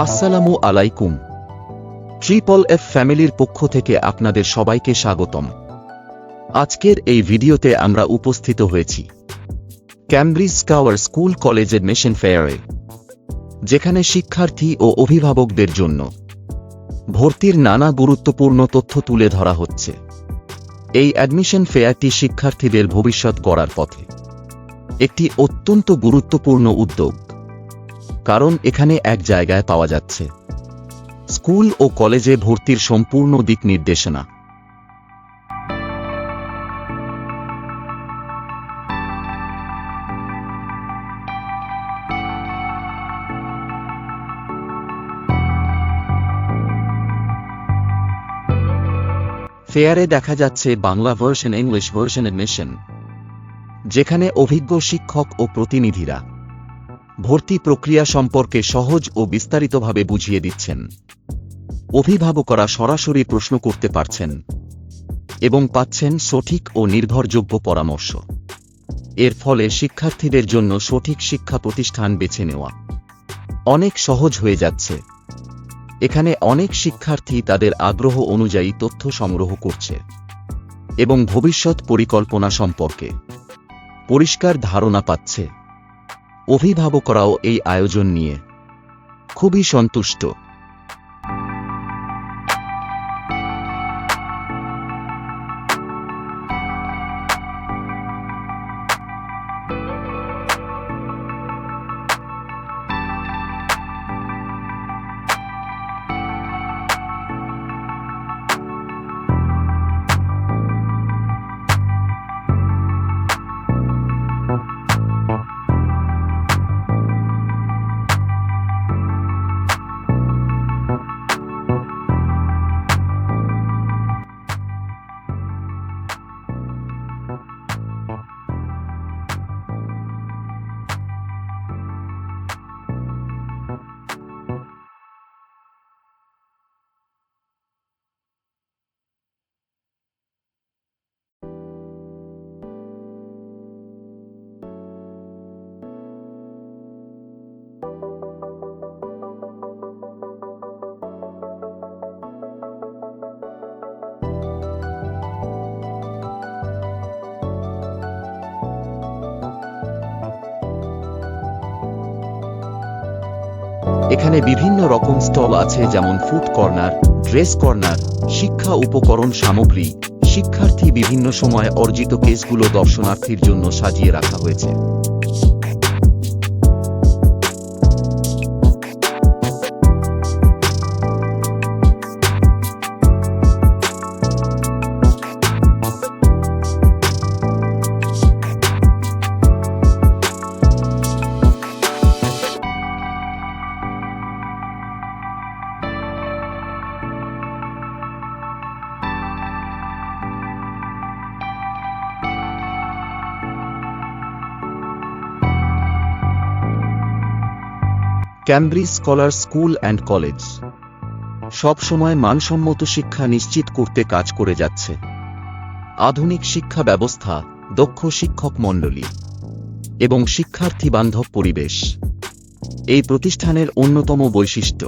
আসসালামু আলাইকুম। Triple F ফ্যামিলির পক্ষ থেকে আপনাদের সবাইকে স্বাগতম। আজকের এই ভিডিওতে আমরা উপস্থিত হয়েছি ক্যামব্রিজ স্কাওয়ার স্কুল কলেজ অ্যাডমিশন ফেয়ারে, যেখানে শিক্ষার্থী ও অভিভাবকদের জন্য ভর্তির নানা গুরুত্বপূর্ণ তথ্য তুলে ধরা হচ্ছে। এই অ্যাডমিশন ফেয়ারটি শিক্ষার্থীদের ভবিষ্যৎ গড়ার পথে একটি অত্যন্ত গুরুত্বপূর্ণ উদ্যোগ, কারণ এখানে এক জায়গায় পাওয়া যাচ্ছে স্কুল ও কলেজে ভর্তির সম্পূর্ণ দিক নির্দেশনা। ফেয়ারে দেখা যাচ্ছে Bangla version, English version admission, যেখানে অভিজ্ঞ শিক্ষক ও প্রতিনিধিরা ভর্তি প্রক্রিয়া সম্পর্কে সহজ ও বিস্তারিতভাবে বুঝিয়ে দিচ্ছেন। অভিভাবকরা সরাসরি প্রশ্ন করতে পারছেন এবং পাচ্ছেন সঠিক ও নির্ভরযোগ্য পরামর্শ। এর ফলে শিক্ষার্থীদের জন্য সঠিক শিক্ষা প্রতিষ্ঠান বেছে নেওয়া অনেক সহজ হয়ে যাচ্ছে। এখানে অনেক শিক্ষার্থী তাদের আগ্রহ অনুযায়ী তথ্য সংগ্রহ করছে এবং ভবিষ্যৎ পরিকল্পনা সম্পর্কে পরিষ্কার ধারণা পাচ্ছে। অভিভাবকরাও এই আয়োজন নিয়ে খুবই সন্তুষ্ট। এখানে বিভিন্ন রকম স্টল আছে, যেমন ফুড কর্নার, ড্রেস কর্নার, শিক্ষা উপকরণ সামগ্রী। শিক্ষার্থী বিভিন্ন সময় অর্জিত কেসগুলো দর্শনার্থীর জন্য সাজিয়ে রাখা হয়েছে। Cambridge scholar school and college সবসময় মানসম্মত শিক্ষা নিশ্চিত করতে কাজ করে যাচ্ছে। আধুনিক শিক্ষা ব্যবস্থা, দক্ষ শিক্ষক মণ্ডলী এবং শিক্ষার্থী বান্ধব পরিবেশ এই প্রতিষ্ঠানের অন্যতম বৈশিষ্ট্য।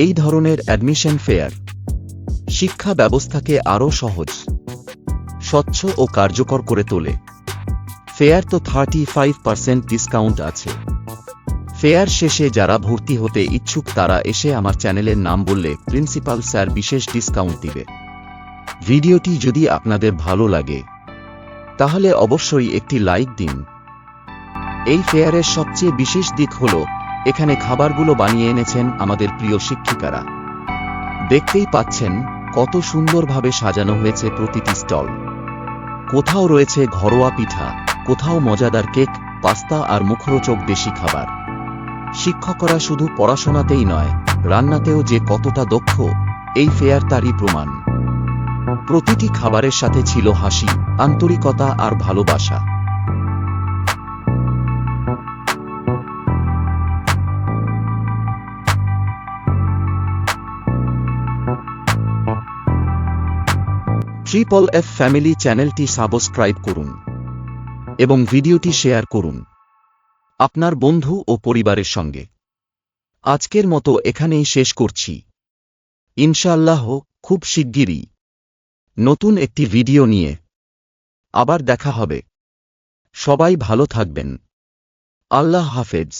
এই ধরনের অ্যাডমিশন ফেয়ার শিক্ষা ব্যবস্থাকে আরও সহজ, স্বচ্ছ ও কার্যকর করে তোলে। ফেয়ার তো 35% ডিসকাউন্ট আছে। ফেয়ার শেষে যারা ভর্তি হতে ইচ্ছুক তারা এসে আমার চ্যানেলের নাম বললে প্রিন্সিপাল স্যার বিশেষ ডিসকাউন্ট দিবে। ভিডিওটি যদি আপনাদের ভালো লাগে তাহলে অবশ্যই একটি লাইক দিন। এই ফেয়ারের সবচেয়ে বিশেষ দিক হলো এখানে খাবারগুলো বানিয়ে এনেছেন আমাদের প্রিয় শিক্ষিকারা। দেখতেই পাচ্ছেন কত সুন্দরভাবে সাজানো হয়েছে প্রতিটি স্টল। কোথাও রয়েছে ঘরোয়া পিঠা, কোথাও মজাদার কেক, পাস্তা আর মুখরোচক দেশি খাবার। শিক্ষকরা শুধু পড়াশোনাতেই নয়, রান্নাতেও যে কতটা দক্ষ এই ফেয়ার তারই প্রমাণ। প্রতিটি খাবারের সাথে ছিল হাসি, আন্তরিকতা আর ভালোবাসা। ট্রিপল এফ ফ্যামিলি চ্যানেলটি সাবস্ক্রাইব করুন এবং ভিডিওটি শেয়ার করুন আপনার বন্ধু ও পরিবারের সঙ্গে। আজকের মতো এখানেই শেষ করছি। ইনশাআল্লাহ খুব শিগগিরই নতুন একটি ভিডিও নিয়ে আবার দেখা হবে। সবাই ভালো থাকবেন। আল্লাহ হাফেজ।